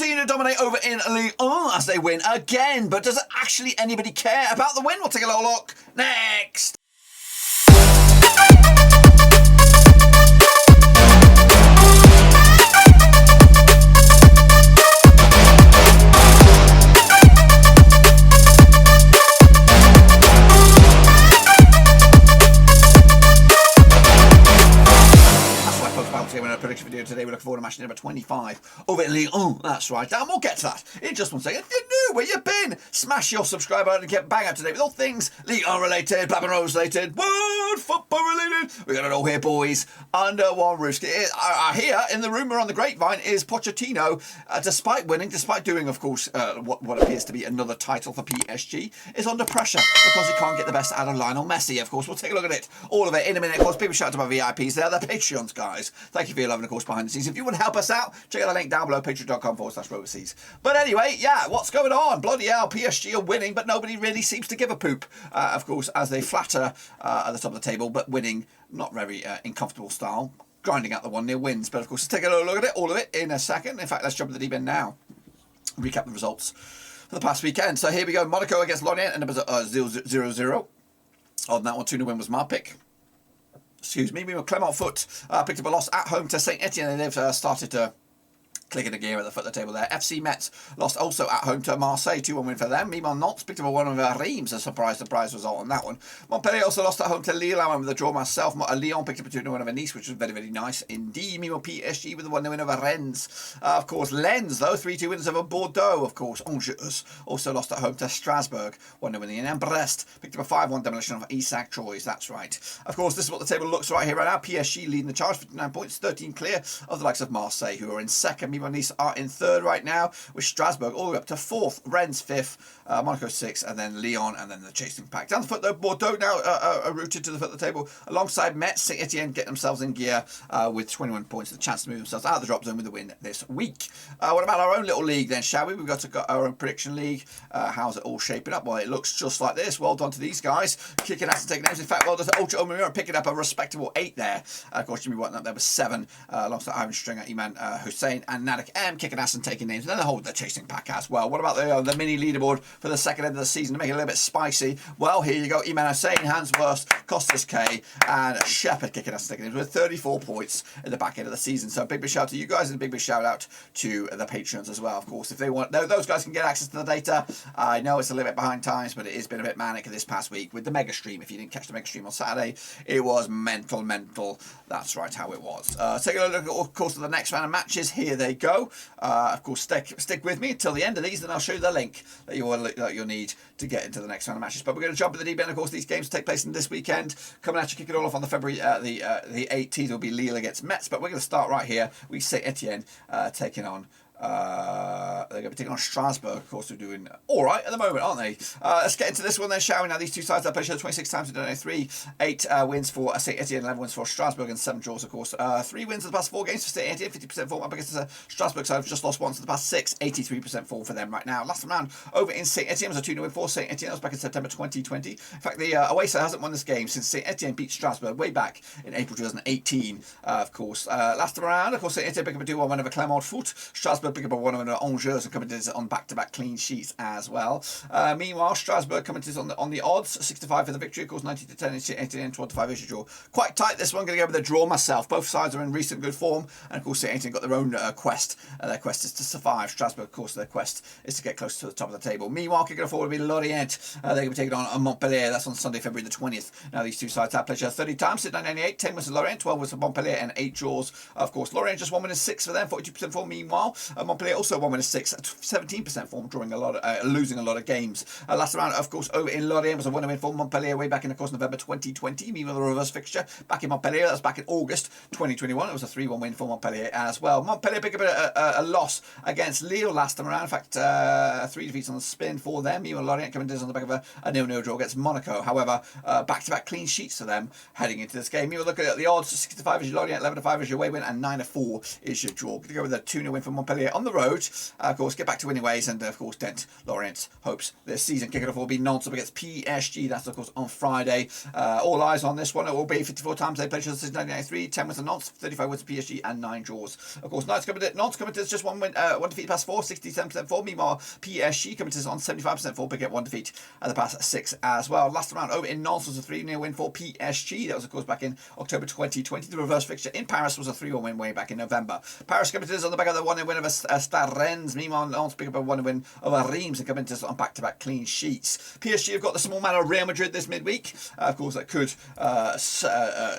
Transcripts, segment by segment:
continue to dominate over in Ligue as they win again. But does actually anybody care about the win? We'll take a little look next. Prediction video today. We're looking forward to match number 25 over at Lyon. That's right. And we'll get to that in just one second. You knew where you've been. Smash your subscribe button and get bang up to date with all things Lyon related, Black and Rose related, world football related. We got it all here, boys, under one roof. Here in the rumour on the grapevine is Pochettino, despite winning, despite doing, of course, what appears to be another title for PSG, is under pressure because he can't get the best out of Lionel Messi. Of course, we'll take a look at it, all of it in a minute. Of course, big shout out to my VIPs there, the Patreons, guys. Thank you for your love and, of course, behind the scenes. If you want to help us out, check out the link down below, patreon.com/overseas. But anyway, yeah, what's going on? Bloody hell, PSG are winning, but nobody really seems to give a poop, of course, as they flatter at the top of the table, but winning not very in comfortable style, grinding out the 1-0 wins. But of course, let's take a look at it, all of it, in a second. In fact, let's jump into the deep end now. Recap the results for the past weekend. So here we go. Monaco against Lorient, and it was 0-0. On that one, 2-0 win was my pick. Excuse me. Meanwhile, Clermont Foot picked up a loss at home to Saint-Étienne, and they've started to click in a gear at the foot of the table there. FC Metz lost also at home to Marseille, 2-1 win for them. Meanwhile, Nantes picked up a 1-1 Reims, a surprise result on that one. Montpellier also lost at home to Lille. I went with a draw myself. Lyon picked up a 2-1 over Nice, which was very, very nice indeed. Meanwhile, PSG with a 1-0 win over Rennes. Of course, Lens, though, 3-2 wins over Bordeaux. Of course, Angers also lost at home to Strasbourg, 1-0 win in the end. And Brest picked up a 5-1 demolition of ESTAC Troyes. That's right. Of course, this is what the table looks right here right now. PSG leading the charge, 59 points, 13 clear of the likes of Marseille, who are in second. Meanwhile, Nice are in third right now, with Strasbourg all the way up to fourth, Rennes fifth, Monaco sixth, and then Lyon, and then the chasing pack. Down the foot though, Bordeaux now are rooted to the foot of the table, alongside Metz. Saint-Étienne getting themselves in gear with 21 points, the chance to move themselves out of the drop zone with a win this week. What about our own little league then, shall we? We've got our own prediction league. How's it all shaping up? Well, it looks just like this. Well done to these guys, kicking ass and taking names. In fact, well done to Ultra Omira picking up a respectable 8 there. Of course, Jimmy White up there was 7, alongside Ivan Stringer, Iman Hussein, and Nadik M kicking ass and taking names, and then the whole chasing pack as well. What about the mini leaderboard for the second end of the season to make it a little bit spicy? Well, here you go. Iman Hussein, Hans Wurst, Costas K, and Shepherd kicking us taking names with 34 points in the back end of the season. So big shout out to you guys, and a big shout out to the patrons as well. Of course, if they want, those guys can get access to the data. I know it's a little bit behind times, but it has been a bit manic this past week with the mega stream. If you didn't catch the mega stream on Saturday, it was mental. That's right, how it was. Take a look at, of course, at the next round of matches. Here they go. Of course, stick with me until the end of these, then I'll show you the link that you'll need to get into the next round of matches. But we're going to jump in the deep end. Of course, these games take place in this weekend. Coming at you, kick it all off on the February the 18th will be Lille against Metz. But we're going to start right here. We Saint-Étienne taking on. They're going to be taking on Strasbourg. Of course, they're doing all right at the moment, aren't they? Let's get into this one then, shall we? Now, these two sides have played each other 26 times. We don't know 3, 8 wins for Saint-Étienne, 11 wins for Strasbourg, and 7 draws, of course. 3 wins in the past 4 games for Saint-Étienne, 50% form up against the Strasbourg side. Have just lost once in the past 6, 83% form for them right now. Last round over in Saint-Étienne was a 2-0 win for Saint-Étienne. That was back in September 2020. In fact, the away side hasn't won this game since Saint-Étienne beat Strasbourg way back in April 2018. Of course, last round, of course, Saint-Étienne picked up a 2-1 win over Clermont Foot. Strasbourg picked up a 1-1 over Angers, and coming to on back-to-back clean sheets as well. Meanwhile, Strasbourg coming to on the odds, 6-5 for the victory. Of course, 90-10, 18 12-5 is a draw. Quite tight this one. Going to go with a draw myself. Both sides are in recent good form, and of course, Saint-Étienne got their own quest. Their quest is to survive. Strasbourg, of course, their quest is to get close to the top of the table. Meanwhile, kicking forward will be Lorient. They're going to be taking on Montpellier. That's on Sunday, February the 20th. Now, these two sides have played each other 30 times since 1998. 10 wins for Lorient, 12 wins for Montpellier, and 8 draws. Of course, Lorient just 1 win and 6 for them, 42% form. Meanwhile, Montpellier also 1 win and 6, 17% form, drawing losing a lot of games. Last round, of course, over in Lorient was a 1-0 win for Montpellier way back in, of course, November 2020. Meanwhile, the reverse fixture back in Montpellier, that was back in August 2021. It was a 3-1 win for Montpellier as well. Montpellier picked up a loss against Lille last time around. In fact, 3 defeats on the spin for them. Meanwhile, Lorient coming in on the back of a 0-0 draw against Monaco. However, back-to-back clean sheets for them heading into this game. Meanwhile, looking at the odds, 6-5 is your Lorient, 11-5 is your away win, and 9-4 is your draw. Going to go with a 2-0 win for Montpellier Montpellier on the road. Of course, get back to winning ways and, of course, dent Lorient's hopes this season. Kicking off will be Nantes up against PSG. That's, of course, on Friday. All eyes on this one. It will be 54 times they played since 1993. 10 wins to Nantes, 35 wins to PSG, and 9 draws. Of course, Nantes coming to just one win, one defeat past 4, 67% form. Meanwhile, PSG coming to on 75% form, pick up 1 defeat at the past 6 as well. Last round over in Nantes was a 3-0 win for PSG. That was, of course, back in October 2020. The reverse fixture in Paris was a 3-1 win way back in November. Paris coming to on the back of the 1-0 win over Stade Rennes. Meanwhile, Nantes pick up a 1-0 win over Reims and coming to on back-to-back clean sheets. PSG have got the small man of Real Madrid this midweek. Of course, that could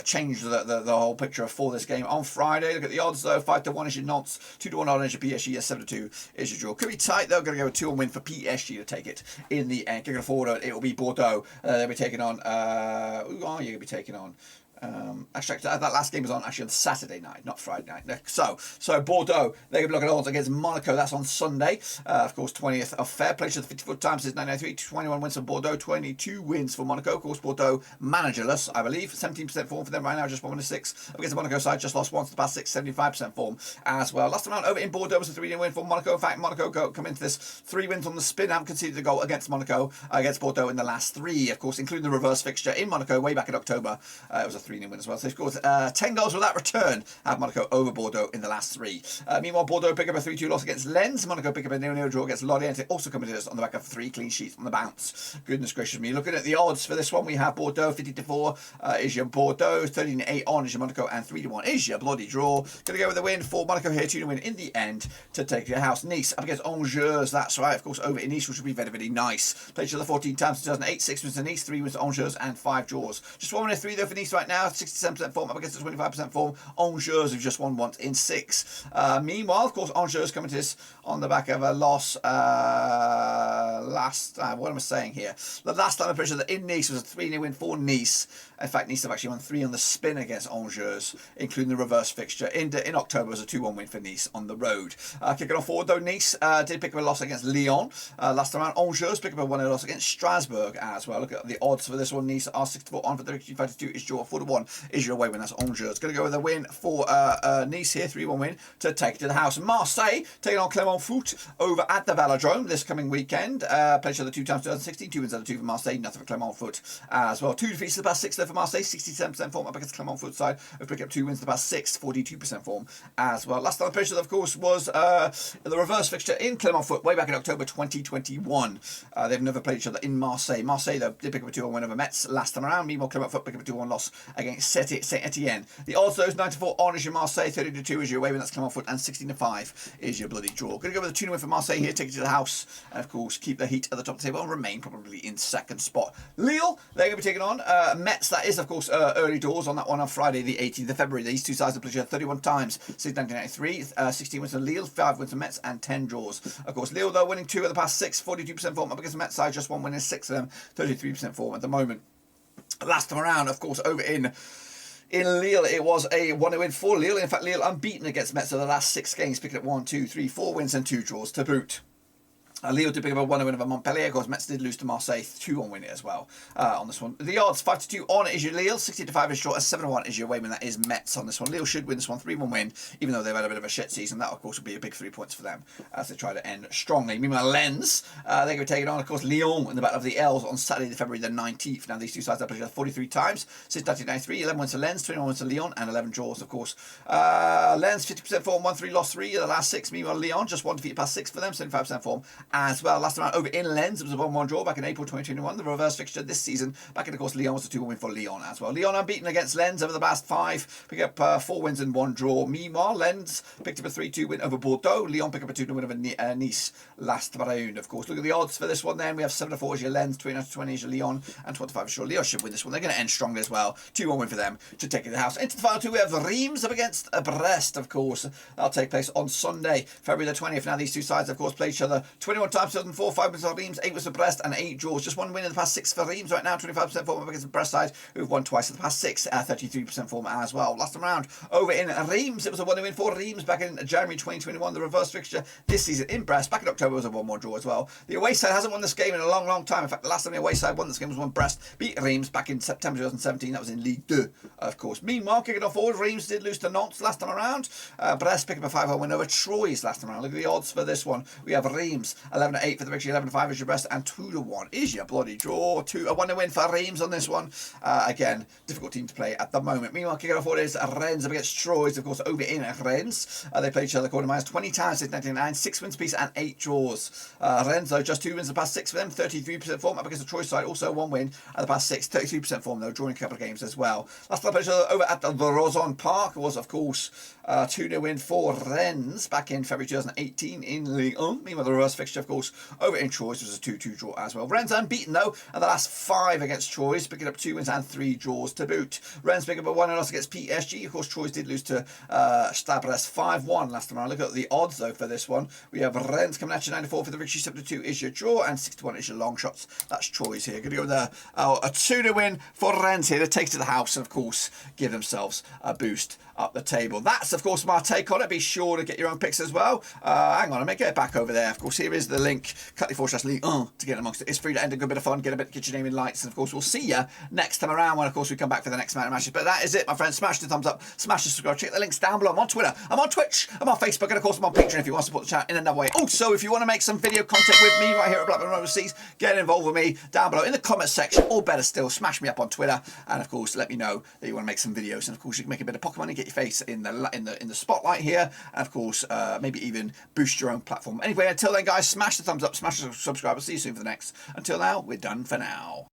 change the whole picture for this game on Friday. Look at the odds though: 5-1 is your Nantes, 2-1 on is your PSG, 7-2 is your draw. Could be tight though. Going to go with 2-1 win for PSG to take it in the end. Kicking forward, it will be Bordeaux. They'll be taking on. Who are you going to be taking on? Actually, that last game was on Saturday night, not Friday night. So Bordeaux, they're going to be looking at odds against Monaco. That's on Sunday. Of course, 20th of Feb. Played to the 54 times since 1993. 21 wins for Bordeaux, 22 wins for Monaco. Of course, Bordeaux managerless, I believe. 17% form for them right now, just 1 6. Against the Monaco side, just lost once the past 6, 75% form as well. Last round over in Bordeaux was a 3-0 win for Monaco. In fact, Monaco come into this 3 wins on the spin. Haven't conceded a goal against Monaco, against Bordeaux in the last 3. Of course, including the reverse fixture in Monaco way back in October. It was a 3-0 win as well. So they've scored 10 goals without return at Monaco over Bordeaux in the last 3. Meanwhile, Bordeaux pick up a 3-2 loss against Lens. Monaco pick up a 0-0 draw against Lorient. Also coming to us on the back of 3 clean sheets on the bounce. Goodness gracious me. Looking at the odds for this one, we have Bordeaux 50-4 is your Bordeaux, 13-8 on is your Monaco, and 3-1 is your bloody draw. Going to go with the win for Monaco here, 2-win in the end to take your house. Nice up against Angers. That's right, of course, over in Nice, which will be very, very nice. Played each other 14 times in 2008, 6 wins to Nice, 3 wins to Angers, and 5 draws. Just 1 win and 3 though for Nice right now, 67% form up against the 25% form. Angers have just won once in 6. Meanwhile, of course, Angers coming to this on the back of a loss what am I saying here? The last time I played in Nice was a 3-0 win for Nice. In fact, Nice have actually won 3 on the spin against Angers, including the reverse fixture. In October was a 2-1 win for Nice on the road. Kicking off forward though, Nice did pick up a loss against Lyon. Last time around, Angers pick up a 1-0 loss against Strasbourg as well. Look at the odds for this one. Nice are 6-4 on for 32 is draw. 4-1 is your away win. That's Angers. Going to go with a win for Nice here, 3-1 win to take it to the house. Marseille taking on Clermont Foot over at the Velodrome this coming weekend. Played each other 2 times 2016, 2 wins out of 2 for Marseille, nothing for Clermont Foot as well. 2 defeats to the past 6 there for Marseille, 67% form up against Clermont Foot side. Have picked up 2 wins to the past 6, 42% form as well. Last time I played, of course, was the reverse fixture in Clermont Foot way back in October 2021. They've never played each other in Marseille. Marseille, though, did pick up a 2-1 win over Metz last time around. Meanwhile, Clermont Foot picked up a 2-1 loss against Saint-Étienne. The odds, though, is 9-4 on is your Marseille, 30-2 is your away win, that's Clermont Foot, and 16-5 is your bloody draw. Going to go with a 2-0 win for Marseille here, take it to the house, and of course, keep the heat at the top of the table and remain probably in second spot. Lille, they're going to be taking on Metz. That is, of course, early doors on that one on Friday, the 18th of February. These two sides have played 31 times since 1993. 16 wins to Lille, 5 wins to Metz, and 10 draws. Of course, Lille, though, winning 2 of the past 6, 42% form up against the Metz side, just 1 win in 6 of them, 33% form at the moment. Last time around, of course, over in Lille, it was a 1-0 win for Lille. In fact, Lille unbeaten against Metz over the last 6 games, picking up 1, 2, 3, 4 wins and 2 draws to boot. Lille did pick up a 1-0 win over Montpellier. Of course, Metz did lose to Marseille, 2-1 win it as well on this one. The odds, 5-2 on is your Lille, 60-5 is draw, 7-1 is your away win. That is Metz on this one. Lille should win this one, 3-1 win, even though they've had a bit of a shit season. That, of course, will be a big 3 points for them as they try to end strongly. Meanwhile, Lens, they're going to be taking on, of course, Lyon in the Battle of the L's on Saturday, February the 19th. Now, these two sides have played 43 times since 1993. 11 wins to Lens, 21 wins to Lyon, and 11 draws, of course. Lens, 50% form, 1-3, lost 3 of the last 6. Meanwhile, Lyon, just 1 defeat past 6 for them, 75% form as well. Last time over in Lens, it was a 1-1 draw back in April 2021. The reverse fixture this season, back in, of course, Lyon was a 2-1 win for Lyon as well. Lyon unbeaten against Lens over the past 5, pick up 4 wins and 1 draw. Meanwhile, Lens picked up a 3-2 win over Bordeaux. Lyon picked up a 2-0 win over Nice last round, of course. Look at the odds for this one then. We have 7-4 is your Lens, 29-20 is your Lyon, and 25 is your Lyon should win this one. They're going to end strongly as well. 2-1 win for them to take it to the house. Into the final 2, we have Reims up against Brest, of course. That'll take place on Sunday, February the 20th. Now, these two sides, of course, play each other 21 21 times 2004, 5 wins for Reims, 8 wins for Brest, and 8 draws. Just one win in the past 6 for Reims right now, 25% form against the Brest side, who've won twice in the past 6, 33% form as well. Last time round, over in Reims, it was a 1-0 win for Reims back in January 2021. The reverse fixture this season in Brest, back in October, was a 1-1 draw as well. The away side hasn't won this game in a long, long time. In fact, the last time the away side won this game was when Brest beat Reims back in September 2017. That was in Ligue 2, of course. Meanwhile, kicking off forward, Reims did lose to Nantes last time around. Brest picked up a 5-0 win over Troyes last time around. Look at the odds for this one. We have Reims 11-8 for the victory, 11-5 is your Brest, and 2-1 is your bloody draw. A 1-0 win for Reims on this one. Again, difficult team to play at the moment. Meanwhile, kicking off forward is Rennes up against Troyes, of course, over in Rennes. They played each other quarter miles 20 times since 1999, 6 wins apiece and 8 draws. Rennes, though, just 2 wins the past 6 for them, 33% form up against the Troyes side, also 1 win and the past 6, 33% form, though, drawing a couple of games as well. Last time played each other over at the Rozon Park was, of course, 2-0 win for Rennes back in February 2018 in Ligue 1. Meanwhile, the reverse fixture, of course, over in Troyes was a 2-2 draw as well. Rennes unbeaten, though, and the last 5 against Troyes, picking up 2 wins and 3 draws to boot. Rennes picking up a 1-0 loss against PSG. Of course, Troyes did lose to Stade 5-1 last time around. Look at the odds, though, for this one. We have Rennes coming at you 94 for the victory, 72 is your draw, and 61 is your long shots. That's Troyes here. Going to go with a 2-0 win for Rennes here to take it to the house and, of course, give themselves a boost up the table. That's, of course, my take on it. Be sure to get your own picks as well. Hang on, I may get it back over there. Of course, here is the link, cut./Ligue 1 to get amongst it. It's free to end a good bit of fun, get your name in lights, and of course, we'll see you next time around when, of course, we come back for the next amount of matches. But that is it, my friends. Smash the thumbs up, smash the subscribe, check the links down below. I'm on Twitter, I'm on Twitch, I'm on Facebook, and of course, I'm on Patreon if you want to support the channel in another way. Also, if you want to make some video content with me right here at Blackburn Overseas, get involved with me down below in the comments section, or better still, smash me up on Twitter, and of course, let me know that you want to make some videos. And of course, you can make a bit of pocket money, get your face in the spotlight here, and of course, maybe even boost your own platform. Anyway, until then, guys, smash the thumbs up, smash the subscribe. I'll see you soon for the next. Until now, we're done for now.